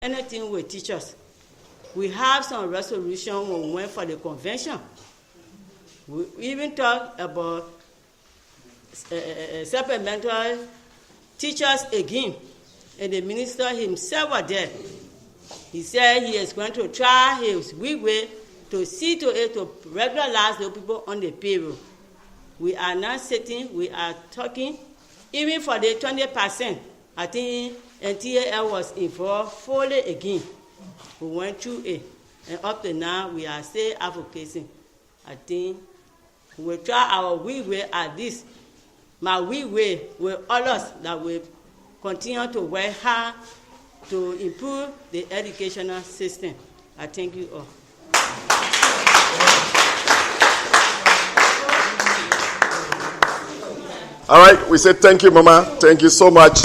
anything with teachers. We have some resolution when we went for the convention. We even talked about supplementary teachers again, and the minister himself was there. He said he is going to try his way to see to it to regularize the people on the payroll. We are not sitting, we are talking. Even for the 20%, I think NTAL was involved fully again. We went through it, and up to now, we are still advocating. I think we will try our way at this. My way with others that will continue to work hard to improve the educational system. I thank you all. All right, we say thank you, Mama. Thank you so much.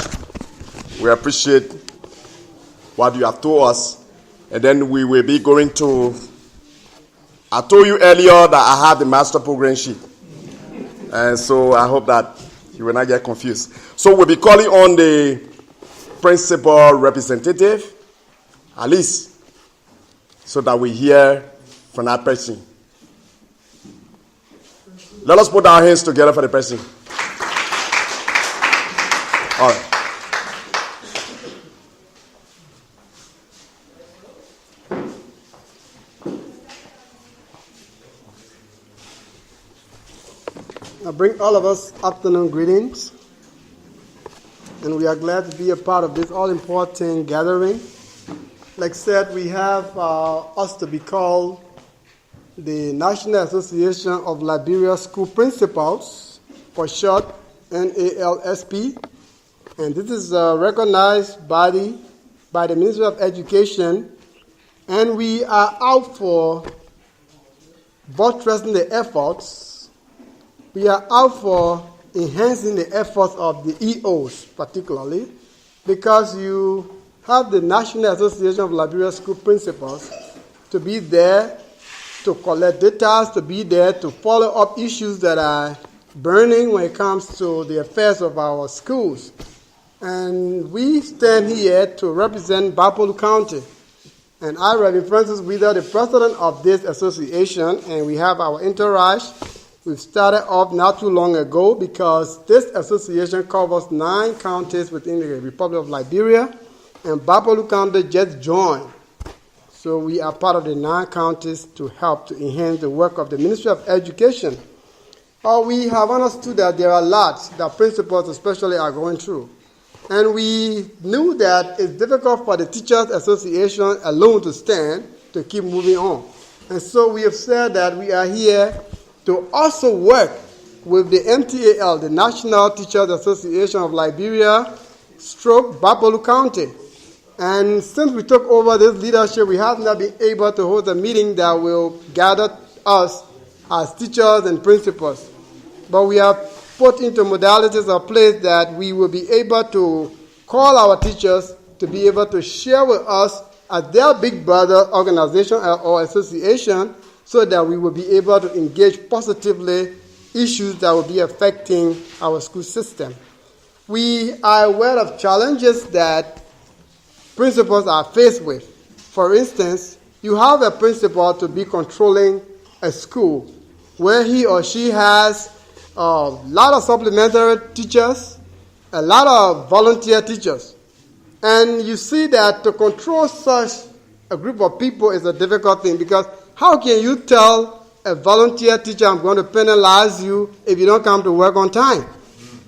We appreciate what you have told us. And then we will be going to, I told you earlier that I have the master program sheet. And so I hope that you will not get confused. So we'll be calling on the principal representative, at least, so that we hear from that person. Let us put our hands together for the person. All right. I bring all of us afternoon greetings, and we are glad to be a part of this all-important gathering. Like I said, we have us to be called the National Association of Liberia School Principals, for short, NALSP, and this is a recognized body by the Ministry of Education, and we are out for buttressing the efforts. We are out for enhancing the efforts of the EOs, particularly, because you have the National Association of Liberia School Principals to be there to collect data, to be there to follow up issues that are burning when it comes to the affairs of our schools. And we stand here to represent Gbarpolu County. And I, Reverend Francis Wheeler, the president of this association, and we have our entourage. We've started off not too long ago because this association covers 9 counties within the Republic of Liberia, and Gbarpolu County just joined. So we are part of the 9 counties to help to enhance the work of the Ministry of Education. We have understood that there are lots that principals especially are going through. And we knew that it's difficult for the Teachers Association alone to stand to keep moving on. And so we have said that we are here to also work with the NTAL, the National Teachers Association of Liberia, stroke Gbarpolu County. And since we took over this leadership, we have not been able to hold a meeting that will gather us as teachers and principals. But we have put into modalities of place that we will be able to call our teachers to be able to share with us as their big brother organization or association, so that we will be able to engage positively issues that will be affecting our school system. We are aware of challenges that principals are faced with. For instance, you have a principal to be controlling a school where he or she has a lot of supplementary teachers, a lot of volunteer teachers. And you see that to control such a group of people is a difficult thing, because how can you tell a volunteer teacher, I'm going to penalize you if you don't come to work on time?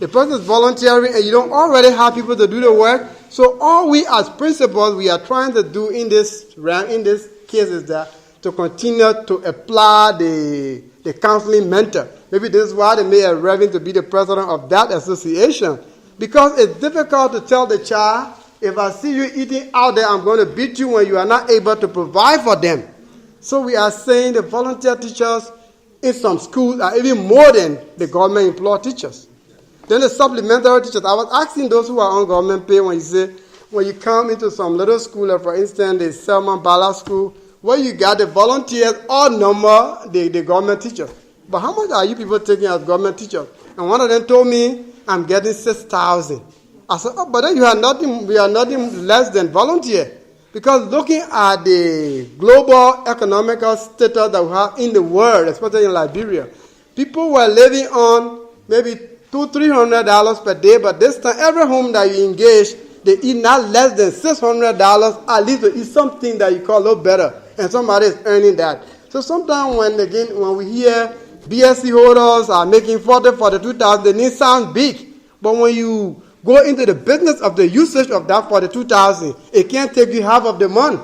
The person is volunteering and you don't already have people to do the work. So all we as principals, we are trying to do in this case is that to continue to apply the counseling mentor. Maybe this is why they made a Reverend to be the president of that association. Because it's difficult to tell the child, if I see you eating out there, I'm going to beat you when you are not able to provide for them. So we are saying the volunteer teachers in some schools are even more than the government employed teachers. Then the supplementary teachers. I was asking those who are on government pay, when you come into some little school, like for instance, the Selman Bala School, where you got the volunteers all number the government teachers. But how much are you people taking as government teachers? And one of them told me, I'm getting 6,000. I said, but then we are nothing less than volunteer. Because looking at the global economical status that we have in the world, especially in Liberia, people were living on maybe $200-300 per day, but this time, every home that you engage, they eat not less than $600, at least to eat something that you call a little better, and somebody is earning that. So sometimes when we hear BSc holders are making $42,000, the need sounds big, but when you go into the business of the usage of that $42,000, it can't take you half of the month.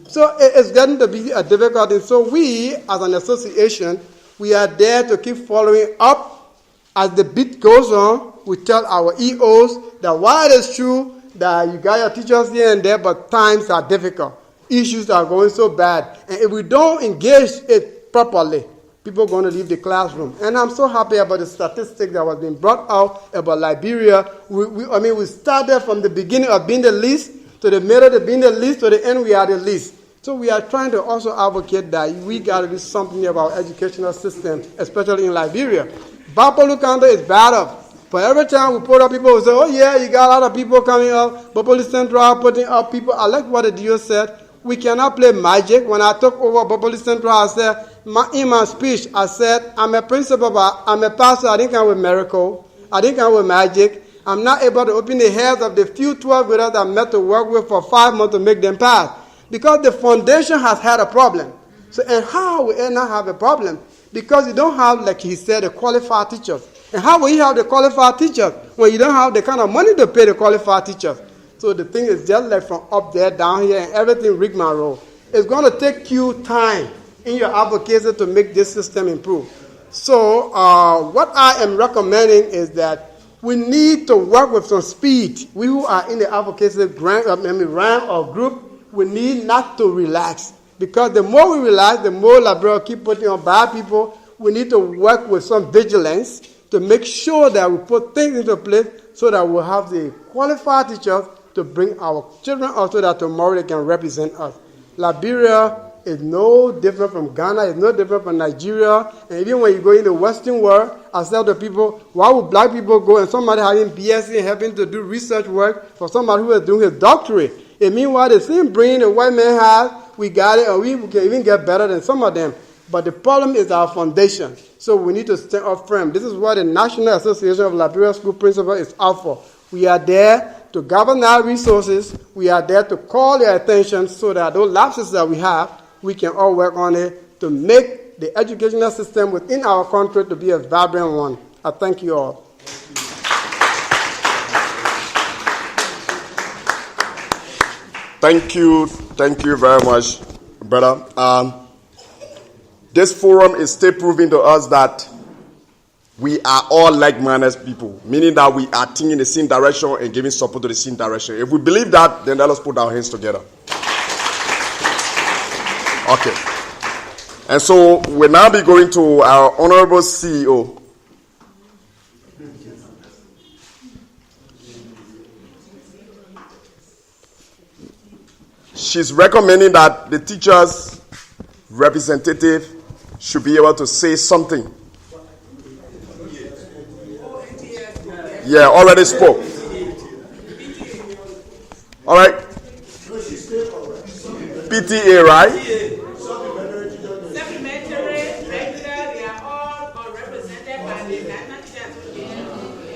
So it's getting to be a difficulty. So we, as an association, we are there to keep following up. As the beat goes on, we tell our EOs that while it is true that you got your teachers here and there, but times are difficult. Issues are going so bad. And if we don't engage it properly, people are going to leave the classroom. And I'm so happy about the statistic that was being brought out about Liberia. We started from the beginning of being the least, to the middle of being the least, to the end we are the least. So we are trying to also advocate that we got to do something about our educational system, especially in Liberia. Gbarpolu County is bad up. But every time we put up people who say, oh yeah, you got a lot of people coming up, Gbarpolu Central putting up people. I like what the DO said. We cannot play magic. When I took over Gbarpolu Central, I said, in my speech, I said, I'm a principal, but I'm a pastor. I didn't come with miracle. I didn't come with magic. I'm not able to open the heads of the few 12 graders that I'm meant to work with for 5 months to make them pass. Because the foundation has had a problem. So, and how will it not have a problem? Because you don't have, like he said, the qualified teachers. And how will you have the qualified teachers when you don't have the kind of money to pay the qualified teachers? So the thing is just like from up there, down here, and everything rigmarole. It's going to take you time in your advocacy to make this system improve. So what I am recommending is that we need to work with some speed. We who are in the advocacy rank or group, we need not to relax. Because the more we relax, the more Liberia keep putting on bad people. We need to work with some vigilance to make sure that we put things into place so that we'll have the qualified teachers to bring our children up so that tomorrow they can represent us. Liberia is no different from Ghana, it's no different from Nigeria. And even when you go in the Western world, I tell the people, why would black people go and somebody having BSc and helping to do research work for somebody who is doing his doctorate? And meanwhile, the same brain the white man has, we got it, and we can even get better than some of them. But the problem is our foundation. So we need to stand up firm. This is what the National Association of Liberia School Principals is out for. We are there to govern our resources. We are there to call their attention so that those lapses that we have, we can all work on it to make the educational system within our country to be a vibrant one. I thank you all. Thank you very much, brother. This forum is still proving to us that we are all like-minded people, meaning that we are thinking in the same direction and giving support to the same direction. If we believe that, then let us put our hands together. Okay. And so we'll now be going to our honorable CEO. She's recommending that the teachers' representative should be able to say something. Yeah, already spoke. All right. PTA, right?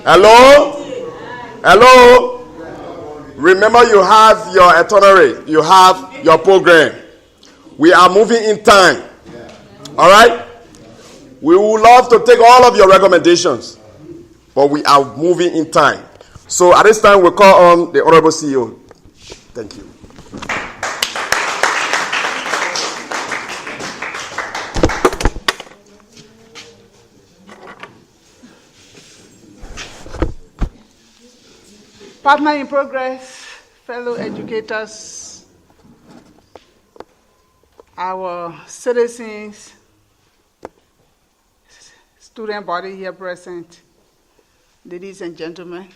Hello? Hello? Remember, you have your itinerary. You have your program. We are moving in time. All right? We would love to take all of your recommendations, but we are moving in time. So at this time, we'll call on the Honorable CEO. Thank you. Partner in progress, fellow educators, our citizens, student body here present, ladies and gentlemen.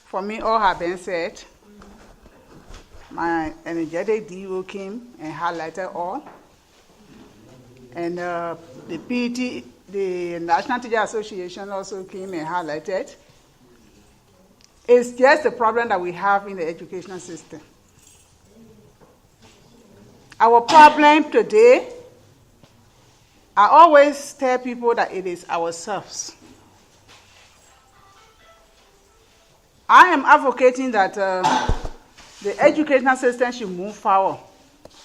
For me, all have been said. My energetic DO came and highlighted all. And the PT, the National Teacher Association also came and highlighted. It's just a problem that we have in the educational system. Our problem today, I always tell people that it is ourselves. I am advocating that the educational system should move forward.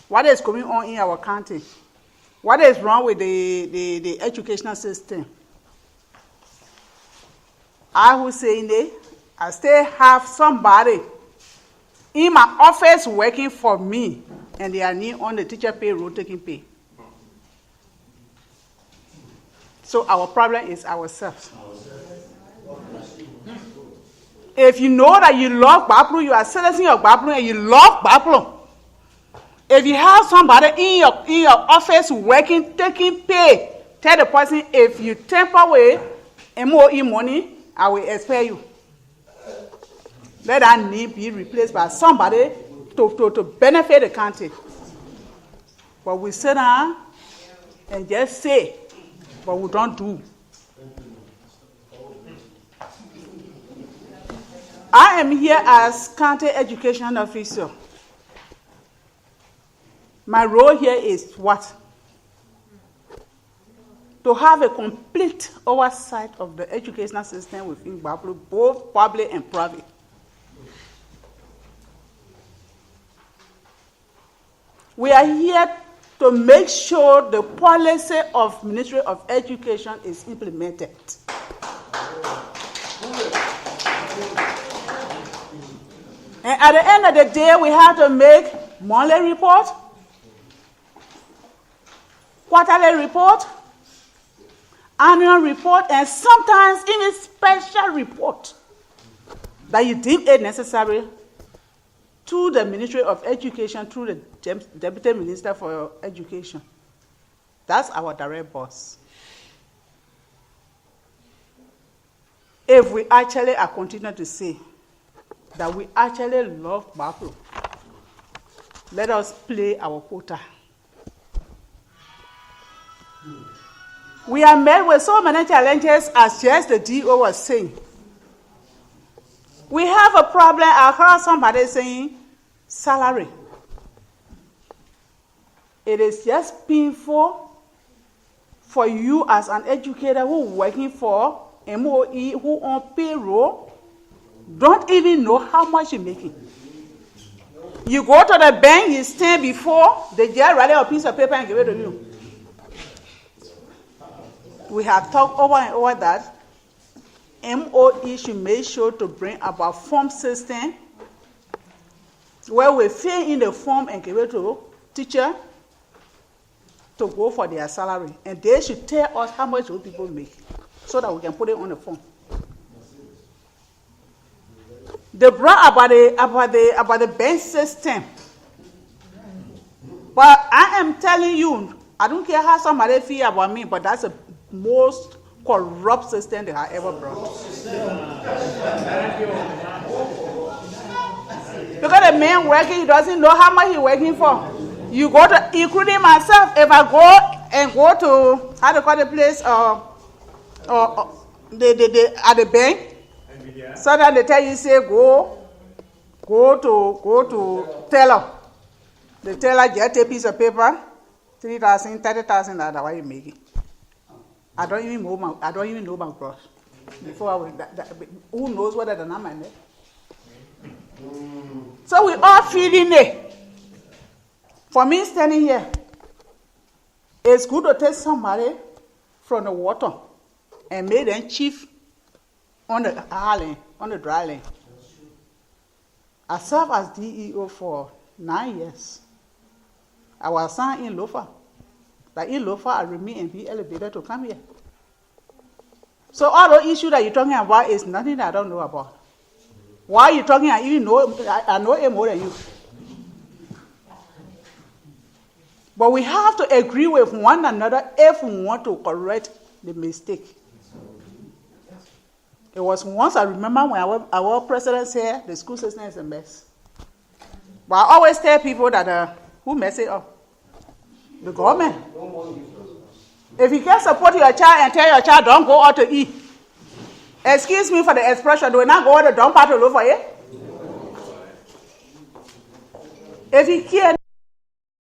What is going on in our country? What is wrong with the educational system? I will say, I still have somebody in my office working for me, and they are on the teacher payroll taking pay. So our problem is ourselves. If you know that you love Gbarpolu, you are citizen of Gbarpolu and you love Gbarpolu. If you have somebody in your office working, taking pay, tell the person, if you temper away MOE money, I will expel you. Let that need be replaced by somebody to benefit the country. But we sit down and just say, but we don't do. I am here as county education officer. My role here is what? To have a complete oversight of the educational system within Gbarpolu, both public and private. We are here to make sure the policy of Ministry of Education is implemented. And at the end of the day, we have to make monthly report, quarterly report, annual report, and sometimes even special report that you deem it necessary to the Ministry of Education, through the Deputy Minister for Education. That's our direct boss. If we actually are continuing to say that we actually love Gbarpolu, let us play our quota. We are met with so many challenges, as just the DO was saying. We have a problem. I heard somebody saying salary. It is just painful for you as an educator who is working for MOE, who on payroll, don't even know how much you're making. You go to the bank, you stand before, they just write a piece of paper and give it to you. We have talked over and over that MOE should make sure to bring about form system where we fill in the form and give it to teacher to go for their salary. And they should tell us how much those people make so that we can put it on the form. They brought about the bank system. But I am telling you, I don't care how somebody feel about me, but that's the most corrupt system they have ever brought. Because the man working, he doesn't know how much he's working for. You go to, including myself, if I go to, how to call the place, at the bank, so that they tell you, say, go to teller. The teller get a piece of paper, 3,000, 30,000, that's what you make it. I don't even know my gross. Before I was who knows whether the number is there? So we all feeling it. For me standing here, it's good to take somebody from the water and make them chief on the island, on the dry land. I served as DEO for 9 years. I was assigned in Lofa. But in Lofa, I remain and be elevated to come here. So all the issues that you're talking about is nothing that I don't know about. Why are you talking? I know it more than you. But we have to agree with one another if we want to correct the mistake. It was once, I remember when our president said the school system is a mess. But I always tell people that who mess it up? The government. If you can't support your child and tell your child don't go out to eat, excuse me for the expression, do we not go out to dump out to look for you? If you can't